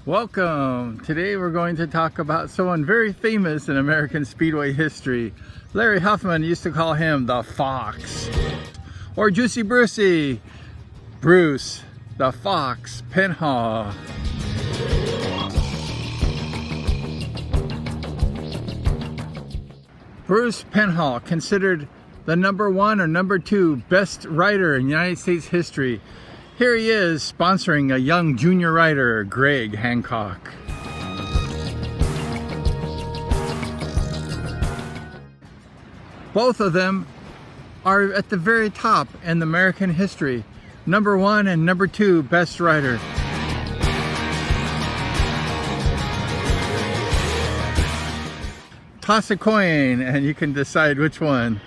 Welcome! Today we're going to talk about someone very famous in American Speedway history. Larry Huffman used to call him the Fox, or Juicy Brucey. Bruce the Fox Penhall. Bruce Penhall, considered the #1 or #2 best rider in United States history. Here he is sponsoring a young junior rider, Greg Hancock. Both of them are at the very top in American history. #1 and #2 best rider. Toss a coin and you can decide which one.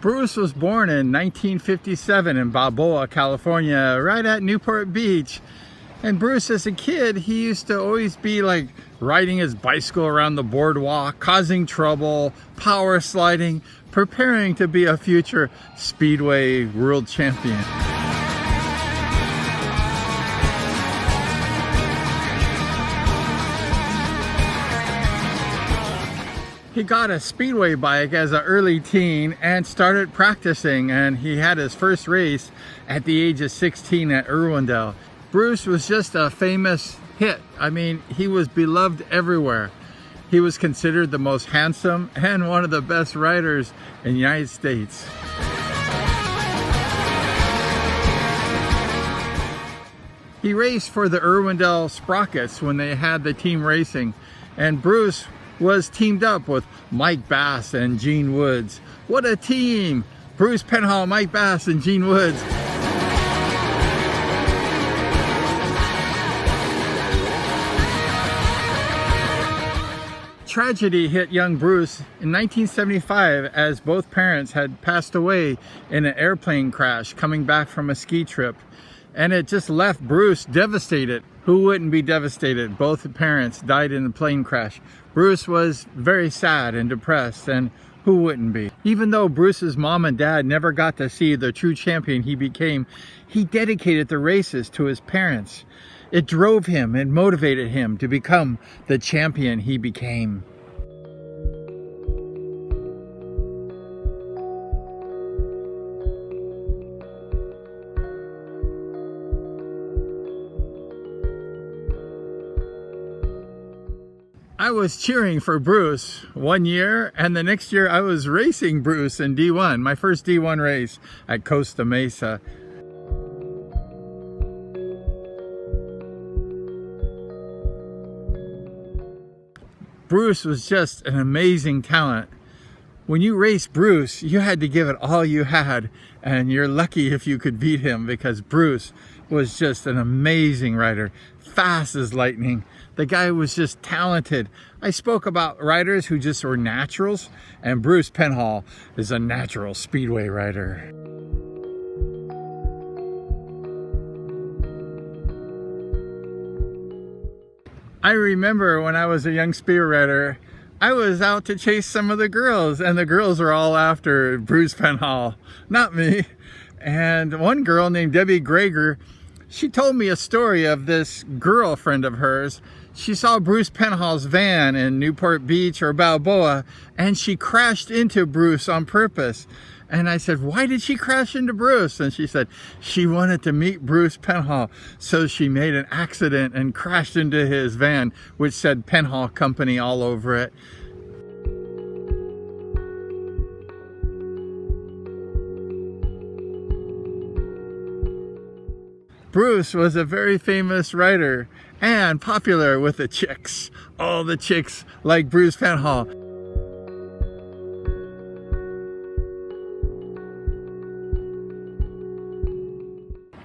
Bruce was born in 1957 in Balboa, California, right at Newport Beach. And Bruce, as a kid, he used to always be like riding his bicycle around the boardwalk, causing trouble, power sliding, preparing to be a future Speedway world champion. He got a Speedway bike as an early teen and started practicing, and he had his first race at the age of 16 at Irwindale. Bruce was just a famous hit. I mean, he was beloved everywhere. He was considered the most handsome and one of the best riders in the United States. He raced for the Irwindale Sprockets when they had the team racing, and Bruce was teamed up with Mike Bass and Gene Woods. What a team! Bruce Penhall, Mike Bass, and Gene Woods. Tragedy hit young Bruce in 1975 as both parents had passed away in an airplane crash coming back from a ski trip. And it just left Bruce devastated. Who wouldn't be devastated? Both parents died in the plane crash. Bruce was very sad and depressed, and who wouldn't be? Even though Bruce's mom and dad never got to see the true champion he became, he dedicated the races to his parents. It drove him and motivated him to become the champion he became. I was cheering for Bruce one year, and the next year I was racing Bruce in D1, my first D1 race at Costa Mesa. Bruce was just an amazing talent. When you race Bruce, you had to give it all you had, and you're lucky if you could beat him, because Bruce was just an amazing rider, fast as lightning. The guy was just talented. I spoke about riders who just were naturals, and Bruce Penhall is a natural Speedway rider. I remember when I was a young Speedway rider, I was out to chase some of the girls, and the girls were all after Bruce Penhall, not me. And one girl named Debbie Greger, she told me a story of this girlfriend of hers. She saw Bruce Penhall's van in Newport Beach or Balboa, and she crashed into Bruce on purpose. And I said, why did she crash into Bruce? And she said, she wanted to meet Bruce Penhall, so she made an accident and crashed into his van, which said Penhall Company all over it. Bruce was a very famous rider and popular with the chicks. All the chicks like Bruce Penhall.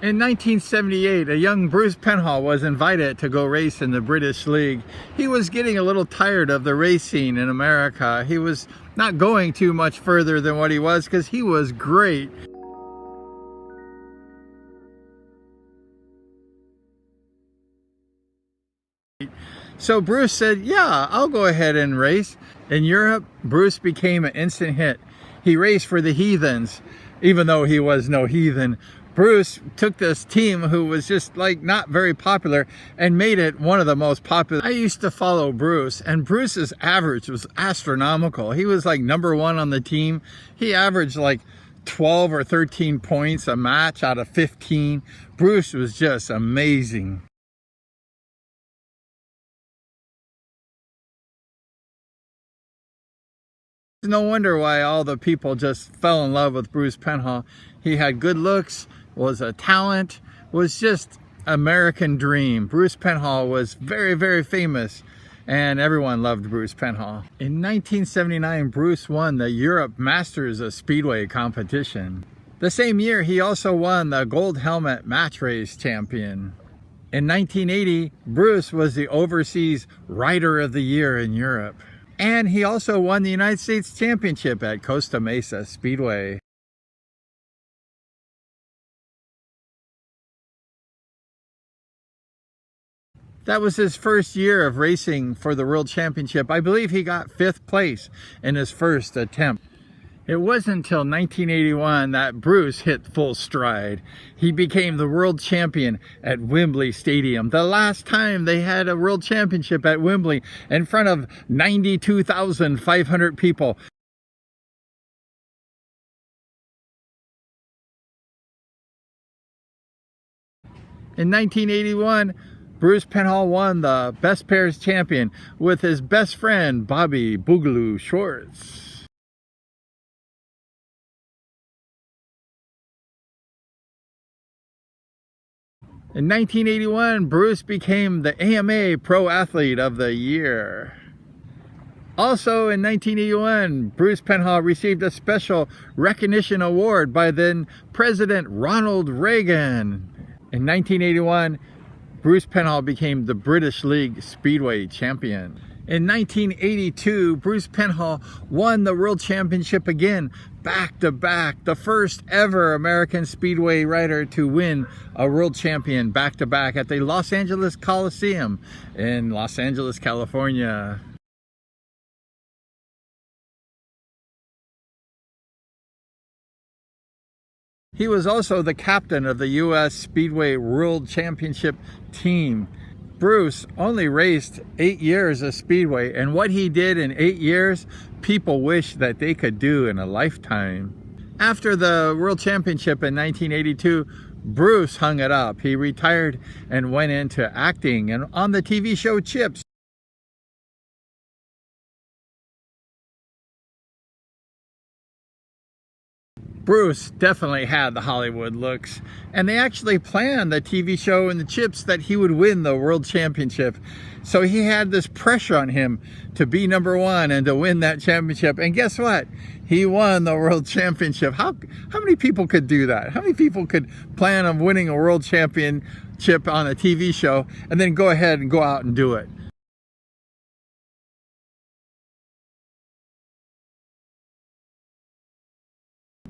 In 1978, a young Bruce Penhall was invited to go race in the British League. He was getting a little tired of the race scene in America. He was not going too much further than what he was, because he was great. So Bruce said, yeah, I'll go ahead and race. In Europe, Bruce became an instant hit. He raced for the Heathens, even though he was no heathen. Bruce took this team who was just like not very popular and made it one of the most popular. I used to follow Bruce, and Bruce's average was astronomical. He was like #1 on the team. He averaged like 12 or 13 points a match out of 15. Bruce was just amazing. No wonder why all the people just fell in love with Bruce Penhall. He had good looks, was a talent, was just American dream. Bruce Penhall was very, very famous, and everyone loved Bruce Penhall. In 1979, Bruce won the Europe Masters of Speedway competition. The same year, he also won the Gold Helmet Match Race Champion. In 1980, Bruce was the Overseas Rider of the Year in Europe. And he also won the United States Championship at Costa Mesa Speedway. That was his first year of racing for the World Championship. I believe he got 5th place in his first attempt. It wasn't until 1981 that Bruce hit full stride. He became the world champion at Wembley Stadium. The last time they had a world championship at Wembley in front of 92,500 people. In 1981, Bruce Penhall won the Best Pairs Champion with his best friend, Bobby Boogaloo Schwartz. In 1981, Bruce became the AMA Pro Athlete of the Year. Also in 1981, Bruce Penhall received a special recognition award by then President Ronald Reagan. In 1981, Bruce Penhall became the British League Speedway Champion. In 1982, Bruce Penhall won the World Championship again, back-to-back, the first ever American Speedway rider to win a World Champion back-to-back at the Los Angeles Coliseum in Los Angeles, California. He was also the captain of the U.S. Speedway World Championship team. Bruce only raced 8 years of Speedway, and what he did in 8 years, people wish that they could do in a lifetime. After the World Championship in 1982, Bruce hung it up. He retired and went into acting and on the TV show Chips. Bruce definitely had the Hollywood looks, and they actually planned the TV show and the Chips that he would win the World Championship. So he had this pressure on him to be #1 and to win that championship. And guess what? He won the World Championship. How many people could do that? How many people could plan on winning a World Championship on a TV show and then go ahead and go out and do it?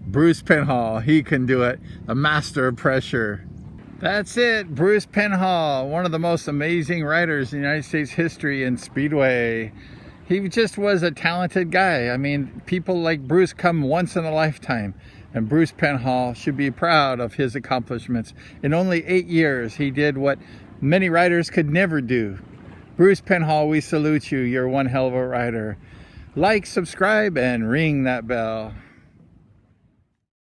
Bruce Penhall, he can do it. The master of pressure. That's it, Bruce Penhall, one of the most amazing riders in United States history in Speedway. He just was a talented guy. I mean, people like Bruce come once in a lifetime, and Bruce Penhall should be proud of his accomplishments. In only 8 years, he did what many riders could never do. Bruce Penhall, we salute you. You're one hell of a rider. Like, subscribe, and ring that bell.